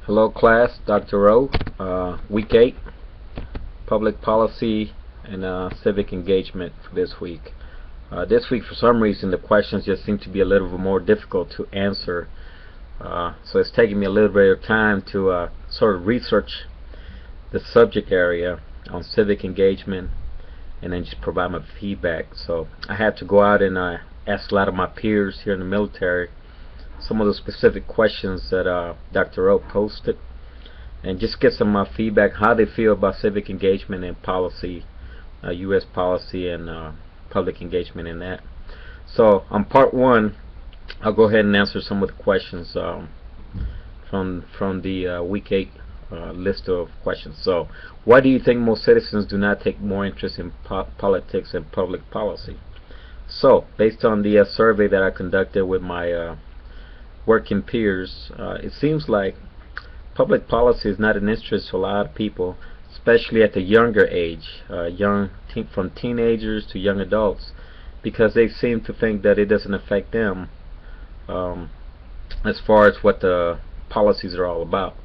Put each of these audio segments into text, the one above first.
Hello class, Dr. O. Week 8, Public Policy and Civic Engagement for this week. This week, for some reason, the questions just seem to be a little bit more difficult to answer. So it's taking me a little bit of time to sort of research the subject area on civic engagement and then just provide my feedback. So I had to go out and ask a lot of my peers here in the military some of the specific questions that Dr. O posted, and just get some feedback how they feel about civic engagement and policy, U.S. policy and public engagement in that. So on part 1, I'll go ahead and answer some of the questions from the week 8 list of questions. So why do you think most citizens do not take more interest in politics and public policy? So based on the survey that I conducted with my working peers, it seems like public policy is not an interest to a lot of people, especially at the younger age, from teenagers to young adults, because they seem to think that it doesn't affect them as far as what the policies are all about,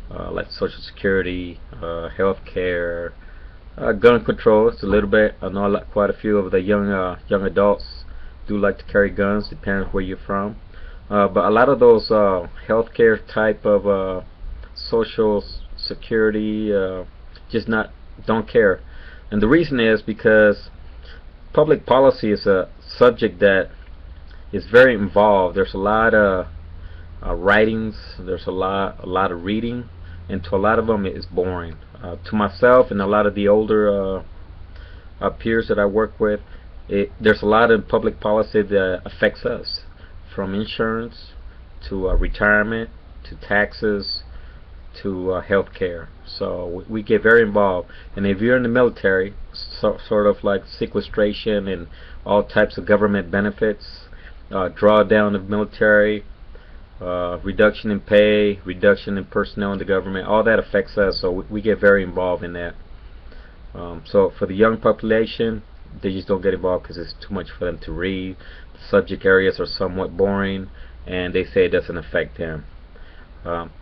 like Social Security, health care, gun control. It's a little bit. I know quite a few of the young adults do like to carry guns, depending on where you're from. But a lot of those healthcare type of Social Security just don't care, and the reason is because public policy is a subject that is very involved. There's a lot of writings, there's a lot of reading, and to a lot of them it is boring. To myself and a lot of the older peers that I work with, there's a lot of public policy that affects us, from insurance to retirement to taxes to health care. So we get very involved, and if you're in the military, sort of like sequestration and all types of government benefits, drawdown of military, reduction in pay, reduction in personnel in the government, all that affects us, so we get very involved in that. So for the young population, they just don't get involved because it's too much for them to read. The subject areas are somewhat boring, and they say it doesn't affect them.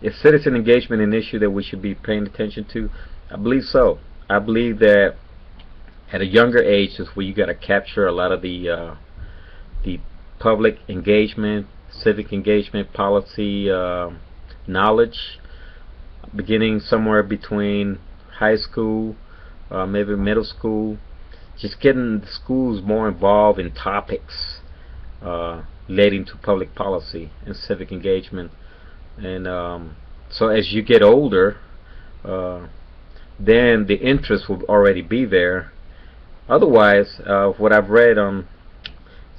Is citizen engagement an issue that we should be paying attention to? I believe so. I believe that at a younger age is where you got to capture a lot of the public engagement, civic engagement, policy knowledge, beginning somewhere between high school, maybe middle school. Just getting the schools more involved in topics relating to public policy and civic engagement. And so as you get older, then the interest will already be there. Otherwise, what I've read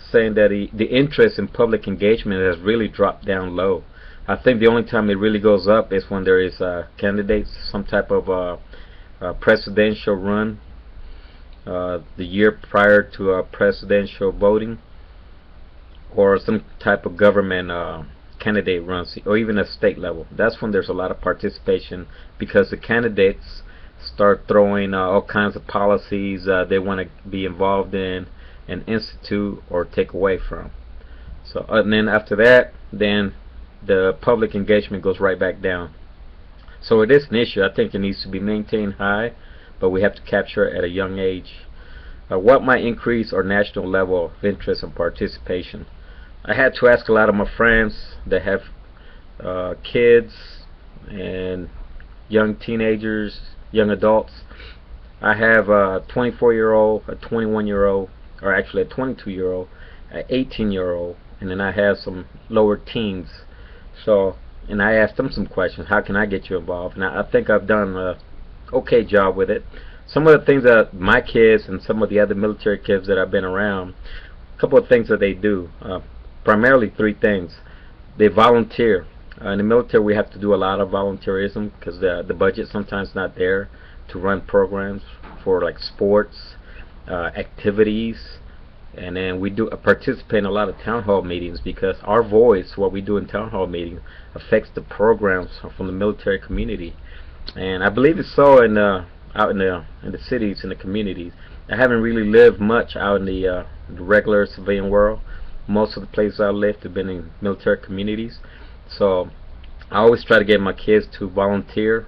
saying that the interest in public engagement has really dropped down low. I think the only time it really goes up is when there is candidates, some type of presidential run, the year prior to presidential voting, or some type of government candidate runs, or even at state level. That's when there's a lot of participation, because the candidates start throwing all kinds of policies they want to be involved in and institute or take away from. So and then after that, then the public engagement goes right back down. So it is an issue. I think it needs to be maintained high, but we have to capture it at a young age. What might increase our national level of interest and participation? I had to ask a lot of my friends that have kids and young teenagers, young adults. I have a 24-year-old, a 21-year-old, or actually a 22-year-old, an 18-year-old, and then I have some lower teens. So, and I asked them some questions. How can I get you involved? And I think I've done an okay job with it. Some of the things that my kids and some of the other military kids that I've been around, a couple of things that they do, primarily 3 things. They volunteer. In the military, we have to do a lot of volunteerism because the budget sometimes not there to run programs for like sports, activities, and then we do participate in a lot of town hall meetings, because our voice, what we do in town hall meetings, affects the programs from the military community. And I believe it's so out in the cities, in the communities. I haven't really lived much out in the regular civilian world. Most of the places I lived have been in military communities. So I always try to get my kids to volunteer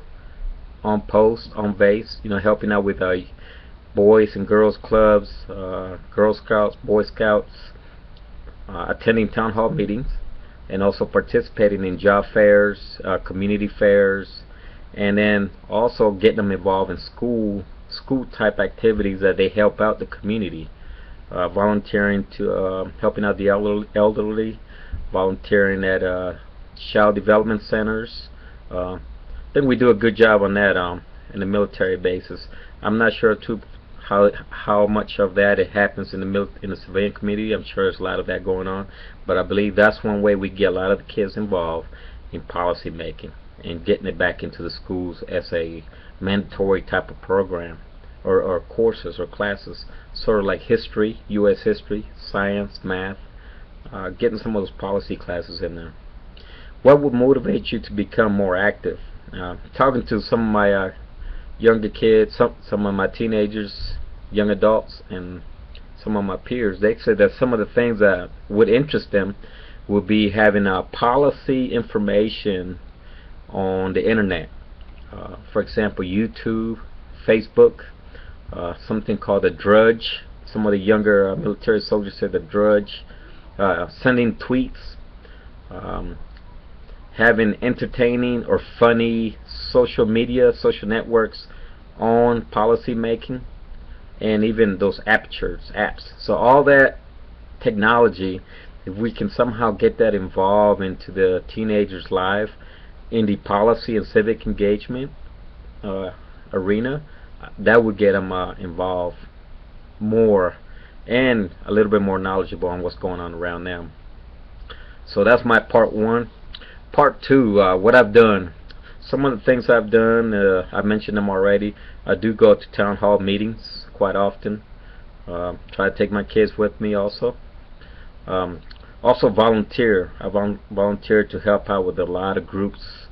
on post, on base, helping out with boys and girls clubs, Girl Scouts, Boy Scouts, attending town hall meetings, and also participating in job fairs, community fairs, and then also getting them involved in school type activities that they help out the community. Volunteering to helping out the elderly, volunteering at child development centers. I think we do a good job on that in the military bases. I'm not sure too how much of that it happens in the civilian community. I'm sure there's a lot of that going on, but I believe that's one way we get a lot of the kids involved in policy making and getting it back into the schools as a mandatory type of program, or courses or classes, sort of like history, U.S. history, science, math, getting some of those policy classes in there. What would motivate you to become more active? Talking to some of my younger kids, some of my teenagers, young adults, and some of my peers, they said that some of the things that would interest them would be having policy information on the internet. For example, YouTube, Facebook, something called the Drudge. Some of the younger military soldiers said the Drudge, sending tweets, having entertaining or funny social media, social networks on policy making, and even those apps. So all that technology, if we can somehow get that involved into the teenagers' life in the policy and civic engagement arena, that would get them involved more and a little bit more knowledgeable on what's going on around them. So that's my part one. Part two, what I've done. Some of the things I've done, I've mentioned them already. I do go to town hall meetings quite often. Try to take my kids with me also. Also volunteer. I volunteer to help out with a lot of groups.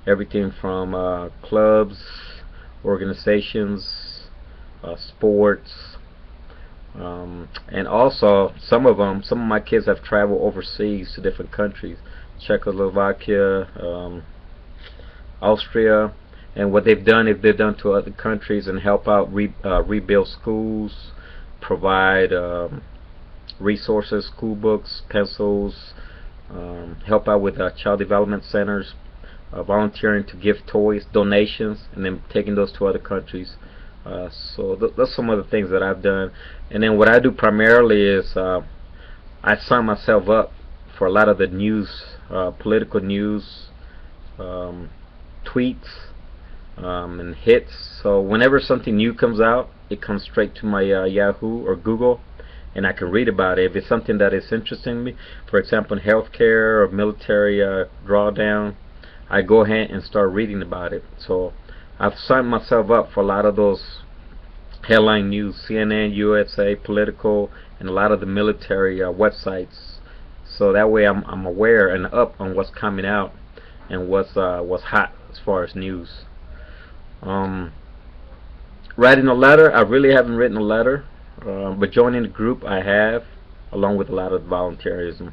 Everything from clubs, organizations, sports, and also some of my kids have traveled overseas to different countries, Czechoslovakia, Austria, and what they've done is they've done to other countries and help out rebuild schools, provide resources, school books, pencils, help out with child development centers, volunteering to give toys, donations, and then taking those to other countries. So that's some of the things that I've done. And then what I do primarily is I sign myself up for a lot of the news, political news, tweets, and hits. So whenever something new comes out, it comes straight to my Yahoo or Google, and I can read about it. If it's something that is interesting to me, for example, in healthcare or military drawdown, I go ahead and start reading about it. So I've signed myself up for a lot of those headline news, CNN, USA, Political, and a lot of the military websites. So that way I'm aware and up on what's coming out and what's hot as far as news. Writing a letter, I really haven't written a letter, but joining the group I have, along with a lot of volunteerism.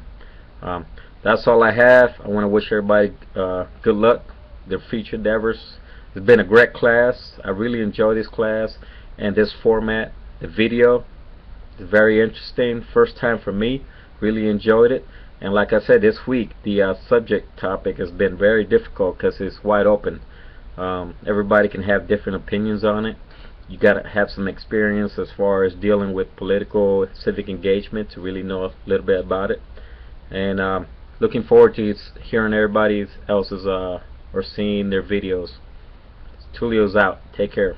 That's all I have. I want to wish everybody good luck, their future endeavors. It's been a great class. I really enjoyed this class and this format. The video is very interesting. First time for me. Really enjoyed it. And like I said, this week the subject topic has been very difficult because it's wide open. Everybody can have different opinions on it. You got to have some experience as far as dealing with political, civic engagement to really know a little bit about it. And looking forward to hearing everybody else's or seeing their videos. Tulio's out. Take care.